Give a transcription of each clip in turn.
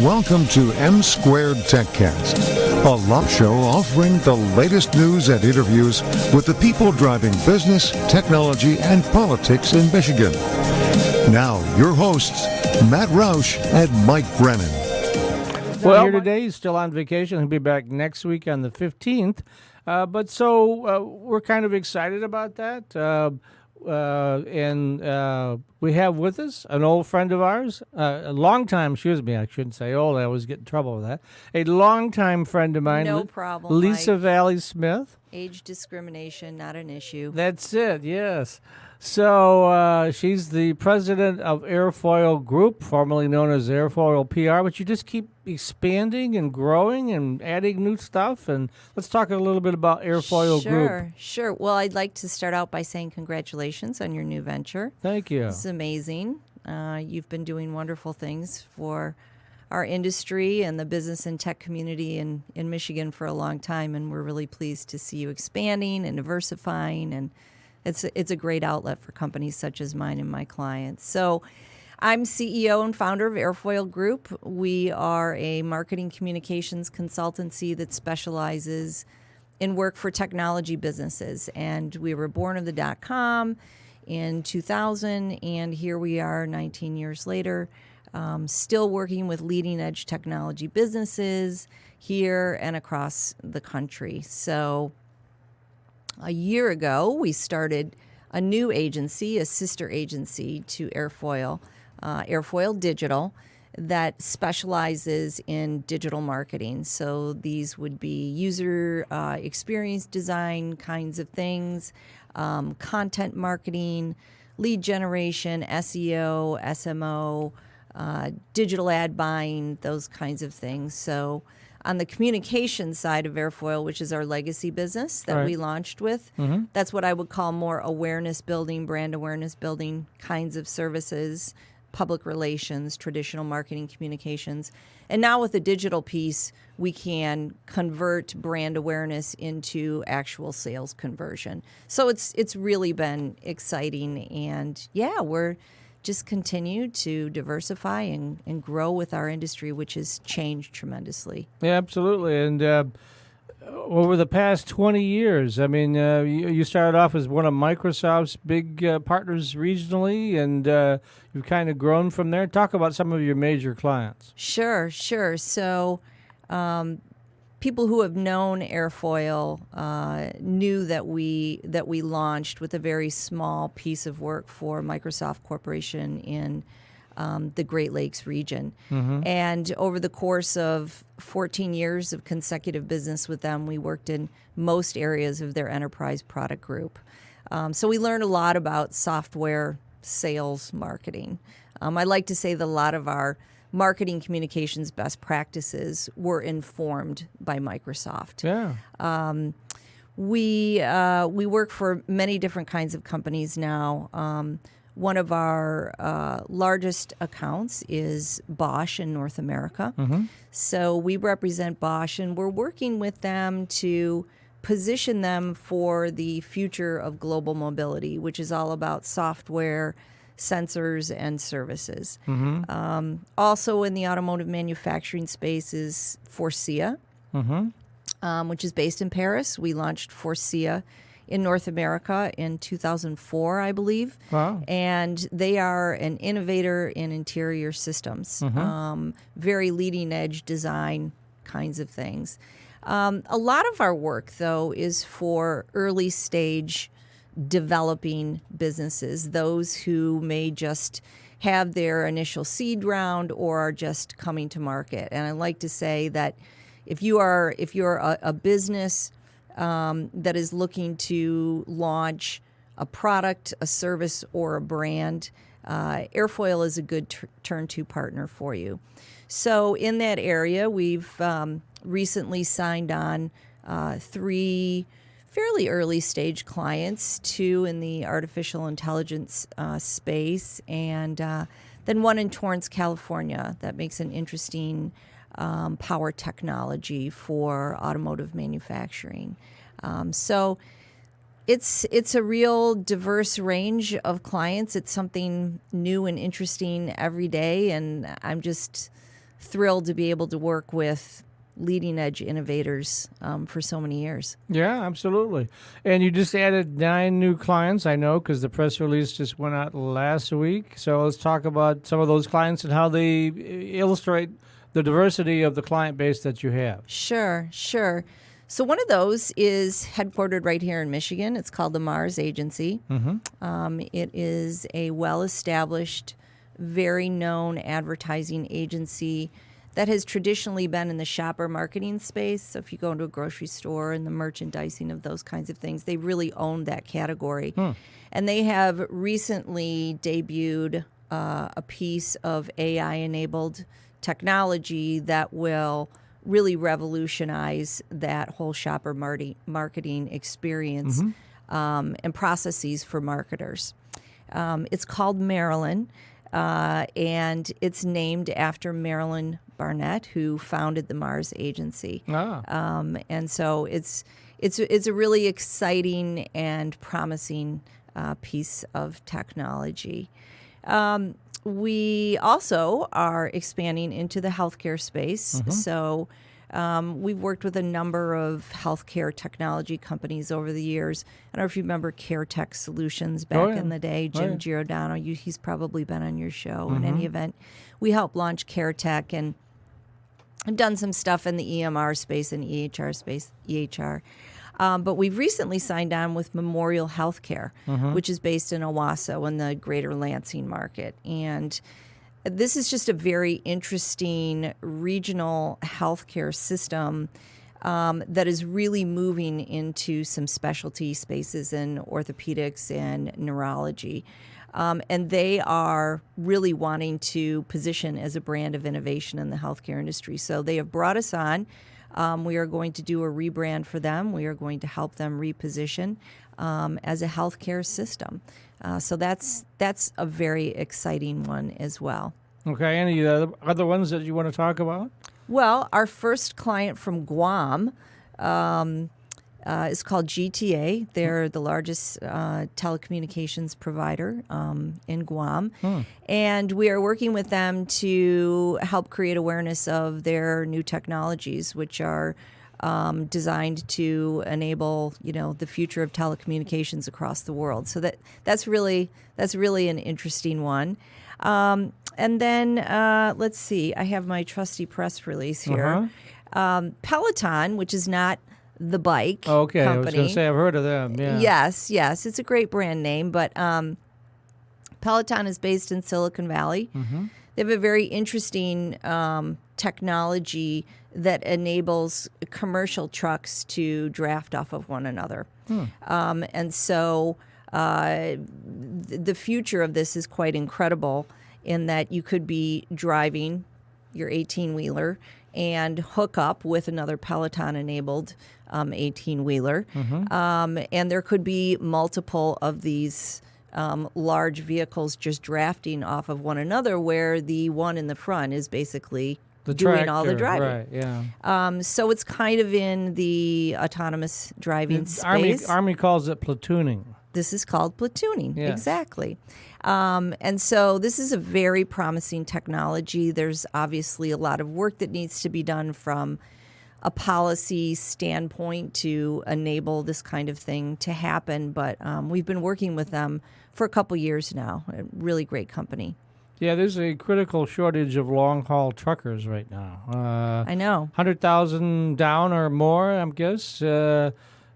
Welcome to M Squared TechCast, a live show offering the latest news and interviews with the people driving business, technology, and politics in Michigan. Now, your hosts, Matt Roush and Mike Brennan. Well, here today, he's still on vacation. He'll be back next week on the 15th. We're kind of excited about that. We have with us an old friend of ours, a longtime, I shouldn't say old, I always get in trouble with that. A longtime friend of mine. No problem, Lisa Mike. Vallee Smith. Age discrimination, not an issue. That's it, yes. So she's the president of Airfoil Group, formerly known as Airfoil PR, but you just keep expanding and growing and adding new stuff. And let's talk a little bit about Airfoil Group. Sure. Well, I'd like to start out by saying congratulations on your new venture. Thank you. It's amazing. You've been doing wonderful things for our industry and the business and tech community in Michigan for a long time, and we're really pleased to see you expanding and diversifying, and it's a great outlet for companies such as mine and my clients. So I'm CEO and founder of Airfoil Group. We are a marketing communications consultancy that specializes in work for technology businesses, and we were born of the .com in 2000, and here we are 19 years later, still working with leading-edge technology businesses here and across the country. So a year ago, we started a new agency, a sister agency to Airfoil, Airfoil Digital, that specializes in digital marketing. So these would be user experience design kinds of things, content marketing, lead generation, SEO, SMO, digital ad buying, those kinds of things. So on the communication side of Airfoil, which is our legacy business that we launched with, that's what I would call more awareness building, brand awareness building kinds of services, public relations, traditional marketing communications. And now with the digital piece, we can convert brand awareness into actual sales conversion. So it's really been exciting. And yeah, we're just continue to diversify and grow with our industry, which has changed tremendously. Yeah, absolutely. And over the past 20 years, I mean, you started off as one of Microsoft's big partners regionally, and you've kind of grown from there. Talk about some of your major clients. Sure. So people who have known Airfoil knew that we launched with a very small piece of work for Microsoft Corporation in the Great Lakes region. And over the course of 14 years of consecutive business with them, we worked in most areas of their enterprise product group. So we learned a lot about software sales marketing. I like to say that a lot of our marketing communications best practices were informed by Microsoft. Yeah. We work for many different kinds of companies now. One of our largest accounts is BOSCH in North America. So we represent BOSCH, and we're working with them to position them for the future of global mobility, which is all about software, sensors, and services. Also in the automotive manufacturing space is Forcia, which is based in Paris. We launched Forcia in North America in 2004, I believe. Wow. And they are an innovator in interior systems, very leading edge design kinds of things. A lot of our work, though, is for early stage developing businesses, those who may just have their initial seed round or are just coming to market. And I like to say that if you're a business that is looking to launch a product, a service, or a brand, Airfoil is a good turn-to partner for you. So in that area, we've recently signed on 3 fairly early stage clients, 2 in the artificial intelligence space, and then 1 in Torrance, California, that makes an interesting power technology for automotive manufacturing. So it's a real diverse range of clients. It's something new and interesting every day, and I'm just thrilled to be able to work with leading edge innovators for so many years. Yeah, absolutely. And you just added 9 new clients, I know, because the press release just went out last week. So let's talk about some of those clients and how they illustrate the diversity of the client base that you have. Sure. So one of those is headquartered right here in Michigan. It's called the Mars Agency. It is a well-established, very known advertising agency that has traditionally been in the shopper marketing space. So if you go into a grocery store and the merchandising of those kinds of things, they really own that category. And they have recently debuted a piece of AI-enabled technology that will really revolutionize that whole shopper marketing experience and processes for marketers. It's called Marilyn, and it's named after Marilyn Barnett, who founded the Mars Agency. And so it's a really exciting and promising piece of technology. We also are expanding into the healthcare space. So we've worked with a number of healthcare technology companies over the years. I don't know if you remember CareTech Solutions back in the day. Jim Giordano, he's probably been on your show. In any event, we helped launch CareTech and done some stuff in the EMR space and EHR space, EHR. But we've recently signed on with Memorial Healthcare, which is based in Owasso in the greater Lansing market. And this is just a very interesting regional healthcare system that is really moving into some specialty spaces in orthopedics and neurology. And they are really wanting to position as a brand of innovation in the healthcare industry. So they have brought us on. We are going to do a rebrand for them. We are going to help them reposition as a healthcare system. So that's a very exciting one as well. Okay, any other ones that you want to talk about? Well, our first client from Guam is called GTA. They're the largest telecommunications provider in Guam. And we are working with them to help create awareness of their new technologies, which are designed to enable, the future of telecommunications across the world. So that's really an interesting one. And then let's see. I have my trusty press release here. Peloton, which is not the bike company. I was going to say I've heard of them. Yeah. Yes, it's a great brand name, but Peloton is based in Silicon Valley. They have a very interesting technology that enables commercial trucks to draft off of one another. And so the future of this is quite incredible in that you could be driving your 18-wheeler and hook up with another Peloton-enabled 18-wheeler. And there could be multiple of these large vehicles just drafting off of one another, where the one in the front is basically doing all the driving. Right, so it's kind of in the autonomous driving space. Army calls it platooning. This is called platooning, yes. Exactly. And so this is a very promising technology. There's obviously a lot of work that needs to be done from a policy standpoint to enable this kind of thing to happen. But we've been working with them for a couple years now. A really great company. Yeah, there's a critical shortage of long-haul truckers right now. I know. 100,000 down or more, I guess.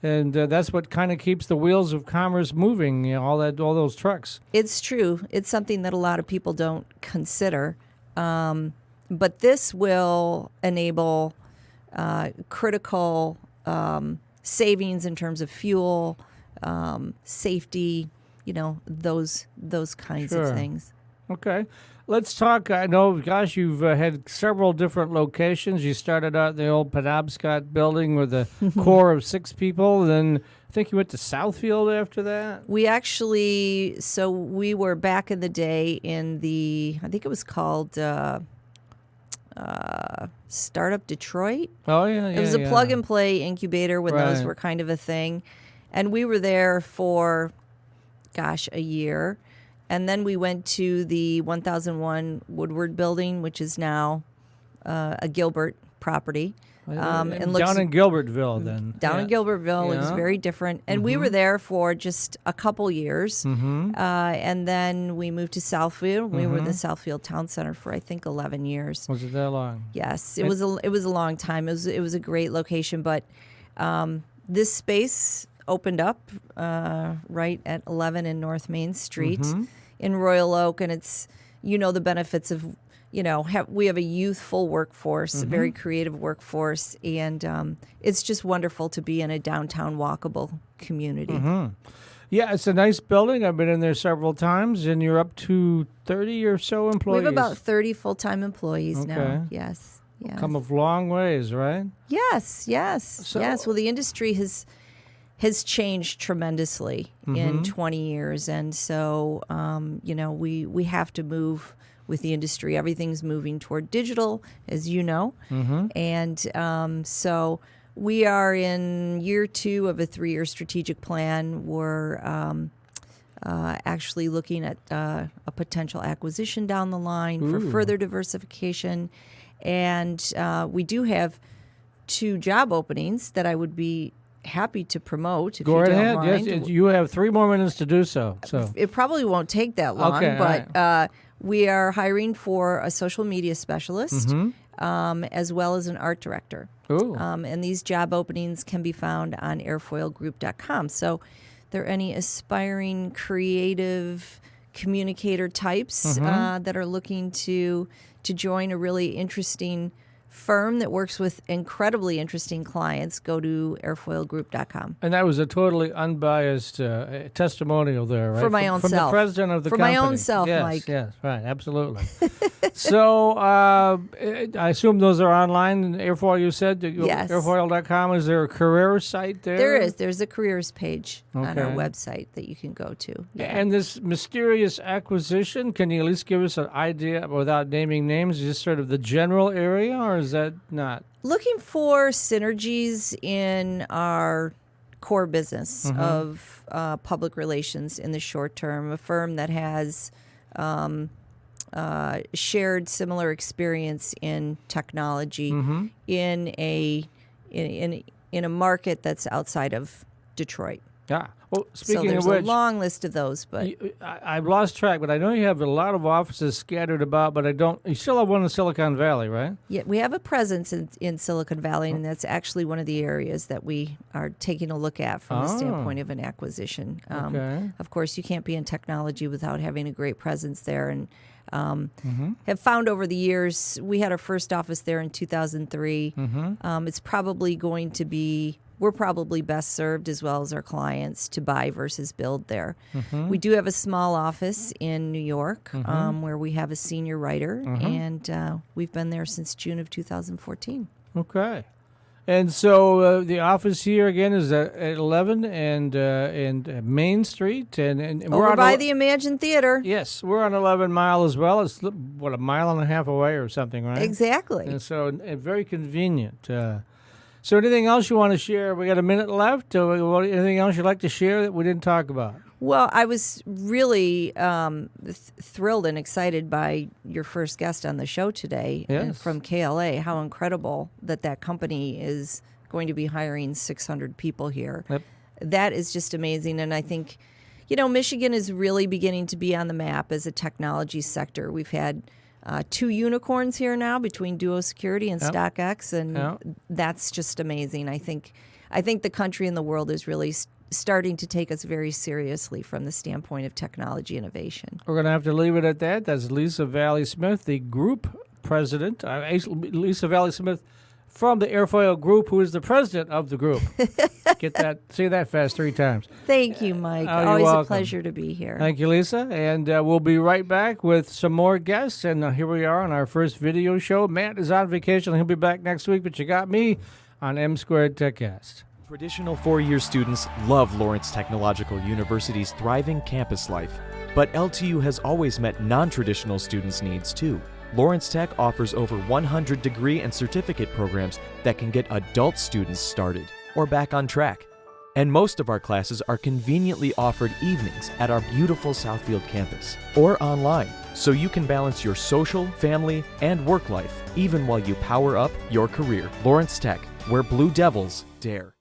And that's what kind of keeps the wheels of commerce moving, all those trucks. It's true. It's something that a lot of people don't consider. But this will enable critical savings in terms of fuel, safety, those kinds of things. Okay. Let's talk. I know, gosh, you've had several different locations. You started out in the old Penobscot building with a core of 6 people. Then I think you went to Southfield after that. We were back in the day in I think it was called Startup Detroit. Oh, yeah. It was a plug-and-play incubator when those were kind of a thing. And we were there for, a year. And then we went to the 1001 Woodward building, which is now a Gilbert property. And down in Gilbertville, then. Down in Gilbertville, it was very different. And we were there for just a couple years. And then we moved to Southfield. We were in the Southfield Town Center for, I think, 11 years. Was it that long? Yes, it was a long time. It was a great location, but this space opened up right at 11 in North Main Street in Royal Oak, and it's the benefits of we have a youthful workforce, a very creative workforce, and it's just wonderful to be in a downtown walkable community. Yeah, it's a nice building. I've been in there several times, and you're up to 30 or so employees. We have about 30 full-time employees now. Yes. Come a long ways, right? Yes. Well, the industry has changed tremendously in 20 years, and so we have to move with the industry. Everything's moving toward digital, as you know, and so we are in year 2 of a 3-year strategic plan. We're actually looking at a potential acquisition down the line for further diversification, and we do have 2 job openings that I would be happy to promote if Go you don't ahead. mind. Yes, you have 3 more minutes to do so. It probably won't take that long, Okay, but we are hiring for a social media specialist as well as an art director. And these job openings can be found on airfoilgroup.com. So if there are any aspiring creative communicator types that are looking to join a really interesting firm that works with incredibly interesting clients, go to airfoilgroup.com. And that was a totally unbiased testimonial there, right? For my own self. From the president of the company. For my own self, yes, Mike. Yes, right, absolutely. So I assume those are online, Airfoil, you said? Yes. Airfoil.com. Is there a career site there? There is. There's a careers page on our website that you can go to. Yeah. And this mysterious acquisition, can you at least give us an idea without naming names, just sort of the general area, or is that not? Looking for synergies in our core business of public relations in the short term, a firm that has shared similar experience in technology in a market that's outside of Detroit. Yeah. Well, So speaking there's of which, a long list of those, but I've lost track, but I know you have a lot of offices scattered about, but you still have one in Silicon Valley, right? yeah, we have a presence in Silicon Valley, and that's actually one of the areas that we are taking a look at from the standpoint of an acquisition. Of course, you can't be in technology without having a great presence there, and have found over the years, we had our first office there in 2003. It's probably going to be, we're probably best served, as well as our clients, to buy versus build there. We do have a small office in New York where we have a senior writer, and we've been there since June of 2014. Okay. And so the office here again is at 11 and Main Street, and we're Over on by the Imagine Theater. Yes, we're on 11 Mile as well. It's what, a mile and a half away or something, right? Exactly. And so very convenient. So anything else you want to share? We got a minute left. Anything else you'd like to share that we didn't talk about? Well, I was really thrilled and excited by your first guest on the show today from KLA. How incredible that company is going to be hiring 600 people here. Yep. That is just amazing. And I think, Michigan is really beginning to be on the map as a technology sector. We've had 2 unicorns here now between Duo Security and StockX, and that's just amazing. I think the country and the world is really starting to take us very seriously from the standpoint of technology innovation. We're going to have to leave it at that. That's Lisa Vallee Smith, the group president. Lisa Vallee Smith from the Airfoil Group, who is the president of the group. Get that? Say that fast 3 times. Thank you, Mike. You're Always welcome. a pleasure to be here. Thank you, Lisa. And we'll be right back with some more guests. And here we are on our first video show. Matt is on vacation. He'll be back next week, but you got me on M Squared TechCast. Traditional 4-year students love Lawrence Technological University's thriving campus life, but LTU has always met non-traditional students' needs too. Lawrence Tech offers over 100 degree and certificate programs that can get adult students started or back on track. And most of our classes are conveniently offered evenings at our beautiful Southfield campus or online, so you can balance your social, family, and work life even while you power up your career. Lawrence Tech, where Blue Devils dare.